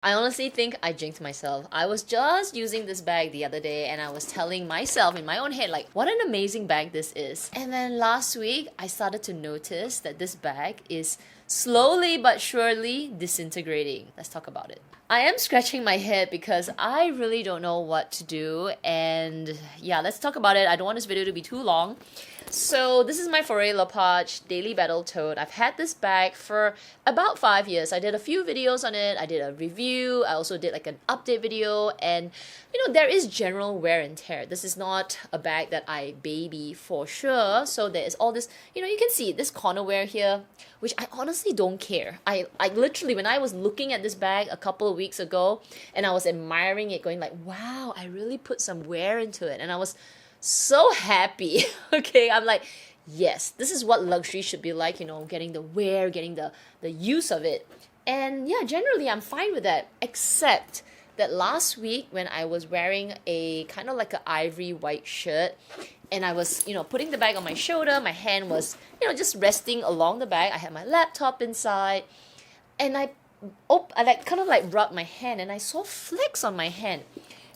I honestly think I jinxed myself. I was just using this bag the other day and I was telling myself in my own head, like, what an amazing bag this is. And then last week, I started to notice that this bag is slowly but surely disintegrating. Let's talk about it. I am scratching my head because I really don't know what to do. And yeah, let's talk about it. I don't want this video to be too long. So this is my Faure Le Page Daily Battle Tote. I've had this bag for about 5 years. I did a few videos on it. I did a review. I also did like an update video. And you know, there is general wear and tear. This is not a bag that I baby for sure. So there is all this, you know, you can see this corner wear here, which I honestly don't care. I literally, when I was looking at this bag a couple of weeks ago and I was admiring it, going like, wow, I really put some wear into it. And I was so happy. Okay, I'm like, yes, this is what luxury should be like, you know, getting the wear, getting the use of it. And yeah, generally I'm fine with that, except that last week when I was wearing a kind of like an ivory white shirt and I was, you know, putting the bag on my shoulder, my hand was, you know, just resting along the bag. I had my laptop inside and I like kind of like rubbed my hand and I saw flecks on my hand.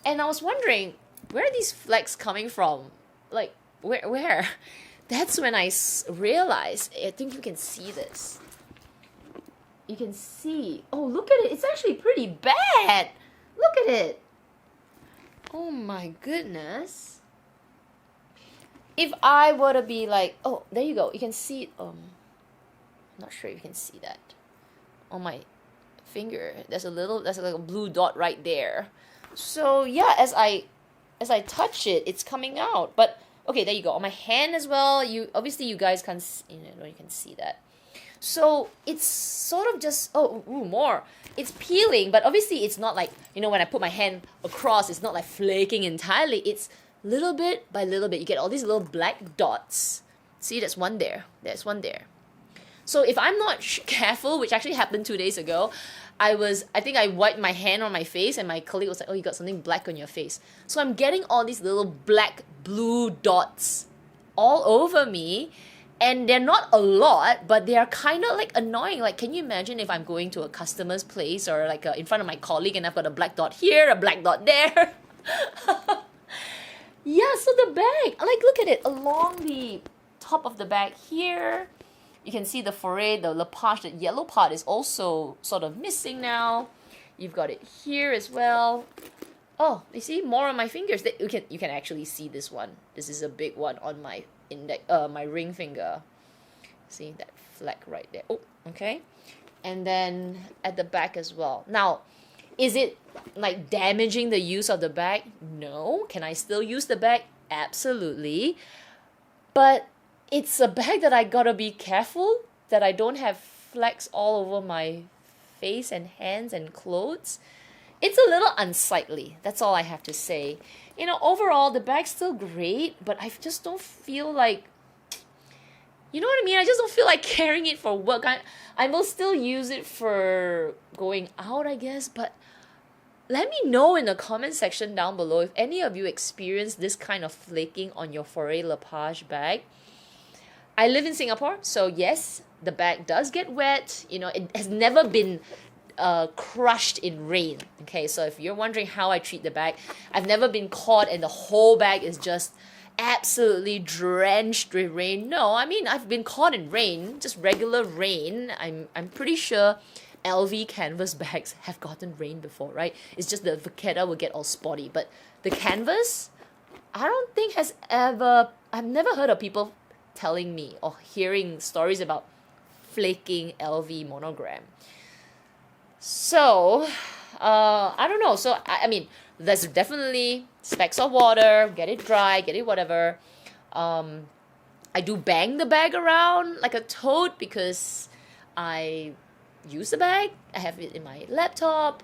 And I was wondering, where are these flecks coming from? Like, where? That's when I realized, I think you can see this. You can see, oh, look at it. It's actually pretty bad. Look at it. Oh my goodness. If I were to be like, oh, there you go. You can see it. I'm not sure if you can see that. On my finger, there's like a blue dot right there. So yeah, as I touch it, it's coming out. But okay, there you go. On my hand as well. You obviously you guys can't, you know, you can see that. So it's sort of just more. It's peeling, but obviously it's not like, you know, when I put my hand across, it's not like flaking entirely. It's little bit by little bit. You get all these little black dots. See, there's one there. There's one there. So if I'm not careful, which actually happened 2 days ago, I think I wiped my hand on my face and my colleague was like, oh, you got something black on your face. So I'm getting all these little black, blue dots all over me. And they're not a lot, but they are kind of like annoying. Like, can you imagine if I'm going to a customer's place or like in front of my colleague and I've got a black dot here, a black dot there. Yeah, so the bag, like, look at it along the top of the bag here. You can see the Faure, the Le Page, the yellow part is also sort of missing now. You've got it here as well. Oh, you see more on my fingers. You can actually see this one. This is a big one on my my ring finger. See that fleck right there. Oh, okay. And then at the back as well. Now, is it like damaging the use of the bag? No. Can I still use the bag? Absolutely. But it's a bag that I gotta be careful that I don't have flecks all over my face and hands and clothes. It's a little unsightly. That's all I have to say. You know, overall, the bag's still great, but I just don't feel like, you know what I mean? I just don't feel like carrying it for work. I will still use it for going out, I guess, but let me know in the comment section down below if any of you experience this kind of flaking on your Faure Le Page bag. I live in Singapore, so yes, the bag does get wet. You know, it has never been crushed in rain. Okay, so if you're wondering how I treat the bag, I've never been caught and the whole bag is just absolutely drenched with rain. No, I mean, I've been caught in rain, just regular rain. I'm pretty sure LV canvas bags have gotten rain before, right? It's just the vachetta will get all spotty, but the canvas, I don't think has ever, I've never heard of people telling me or hearing stories about flaking LV monogram. So, I don't know. So, I mean, there's definitely specks of water, get it dry, get it whatever. I do bang the bag around like a tote because I use the bag. I have it in my laptop.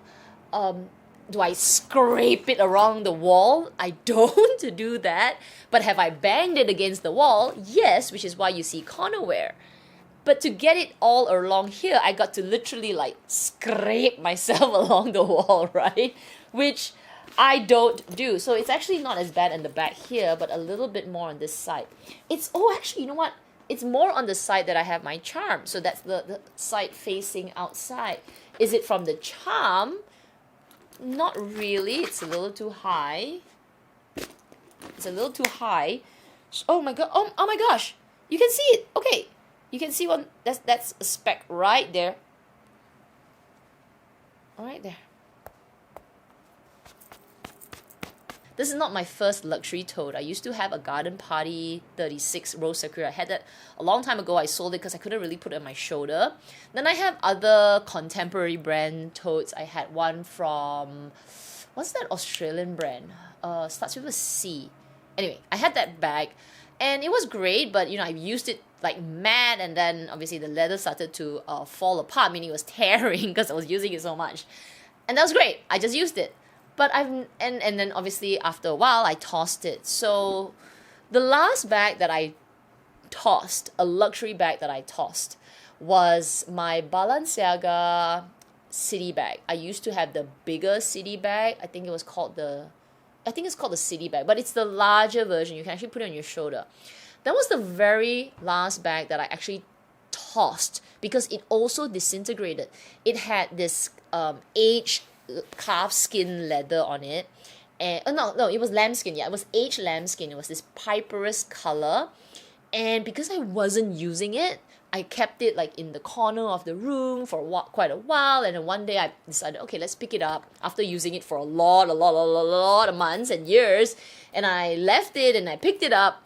Do I scrape it around the wall? I don't do that. But have I banged it against the wall? Yes, which is why you see corner wear. But to get it all along here, I got to literally like scrape myself along the wall, right? Which I don't do. So it's actually not as bad in the back here, but a little bit more on this side. Actually, you know what? It's more on the side that I have my charm. So that's the side facing outside. Is it from the charm? Not really. It's a little too high. It's a little too high. Oh my god. Oh my gosh. You can see it. Okay. You can see one. That's a speck right there. Right there. This is not my first luxury tote. I used to have a Garden Party 36 Rose Sakura. I had that a long time ago. I sold it because I couldn't really put it on my shoulder. Then I have other contemporary brand totes. I had one from, what's that Australian brand? Starts with a C. Anyway, I had that bag and it was great, but you know, I used it like mad, and then obviously the leather started to fall apart, meaning it was tearing because I was using it so much. And that was great. I just used it. But and then obviously after a while I tossed it. So the last bag that I tossed, a luxury bag that I tossed, was my Balenciaga city bag. I used to have the bigger city bag. I think it's called the city bag, but it's the larger version. You can actually put it on your shoulder. That was the very last bag that I actually tossed because it also disintegrated. It had this aged calf skin leather on it, and no, it was lambskin. Yeah, it was aged lambskin. It was this piperous color, and because I wasn't using it, I kept it like in the corner of the room for quite a while. And then one day I decided, okay, let's pick it up after using it for a lot of months and years. And I left it and I picked it up.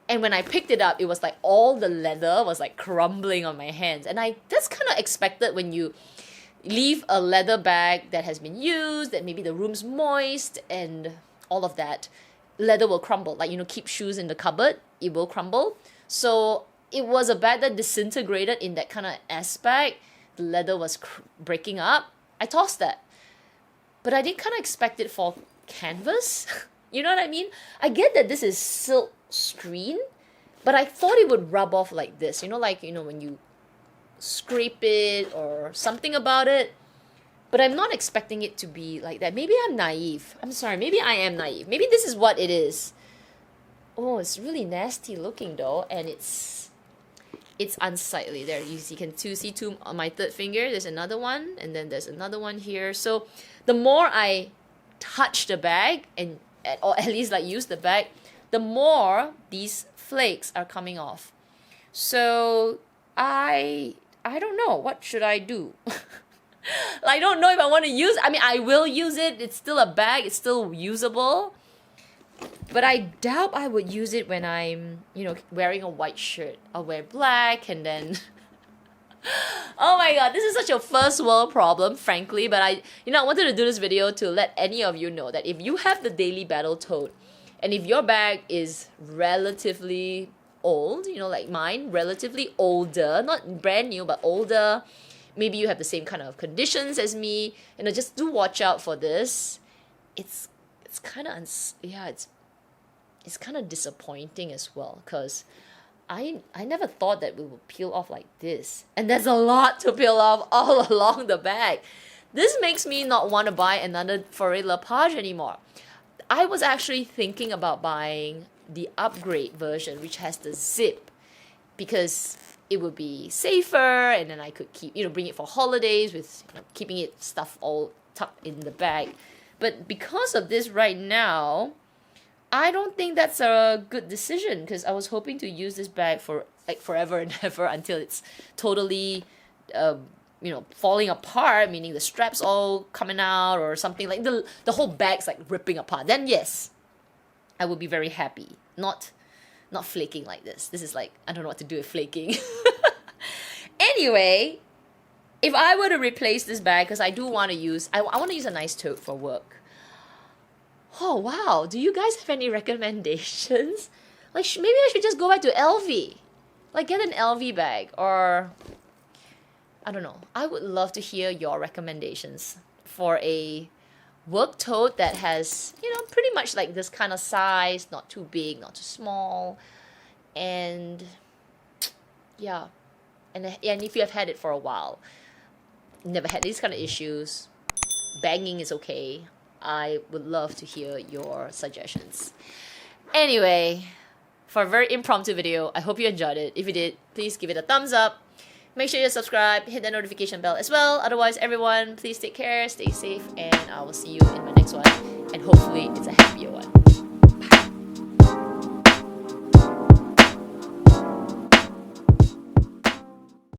And when I picked it up, it was like all the leather was like crumbling on my hands. And that's kind of expected when you leave a leather bag that has been used, that maybe the room's moist and all of that. Leather will crumble. Like, you know, keep shoes in the cupboard, it will crumble. So it was a bag that disintegrated in that kind of aspect. The leather was breaking up. I tossed that. But I didn't kind of expect it for canvas. You know what I mean? I get that this is silk screen, but I thought it would rub off like this. You know, like, you know, when you scrape it or something about it. But I'm not expecting it to be like that. Maybe I'm naive. I'm sorry. Maybe I am naive. Maybe this is what it is. Oh, it's really nasty looking though. And it's unsightly. There, you can see two on my third finger. There's another one. And then there's another one here. So the more I touch the bag or at least like use the bag, the more these flakes are coming off. So I don't know. What should I do? I don't know if I want to use. I mean, I will use it. It's still a bag. It's still usable. But I doubt I would use it when I'm, you know, wearing a white shirt. I'll wear black and then... Oh my god, this is such a first world problem, frankly. But I wanted to do this video to let any of you know that if you have the Daily Battle tote, and if your bag is relatively old, you know, like mine, relatively older, not brand new, but older, maybe you have the same kind of conditions as me, you know, just do watch out for this. It's kind of, it's kind of disappointing as well, because I never thought that we would peel off like this. And there's a lot to peel off all along the bag. This makes me not want to buy another Faure Le Page anymore. I was actually thinking about buying the upgrade version, which has the zip, because it would be safer, and then I could keep, you know, bring it for holidays with, you know, keeping it stuff all tucked in the bag. But because of this right now, I don't think that's a good decision, because I was hoping to use this bag for like forever and ever until it's totally, you know, falling apart, meaning the straps all coming out or something, like the whole bag's like ripping apart. Then yes, I would be very happy. Not flaking like this. This is like, I don't know what to do with flaking. Anyway, if I were to replace this bag, because I do want to use, I want to use a nice tote for work. Oh wow, do you guys have any recommendations? Like maybe I should just go back to LV. Like get an LV bag, or I don't know. I would love to hear your recommendations for a work tote that has, you know, pretty much like this kind of size, not too big, not too small. And yeah, and if you have had it for a while, never had these kind of issues, banging is okay, I would love to hear your suggestions. Anyway, for a very impromptu video, I hope you enjoyed it. If you did, please give it a thumbs up. Make sure you subscribe, hit the notification bell as well. Otherwise, everyone, please take care, stay safe, and I will see you in my next one. And hope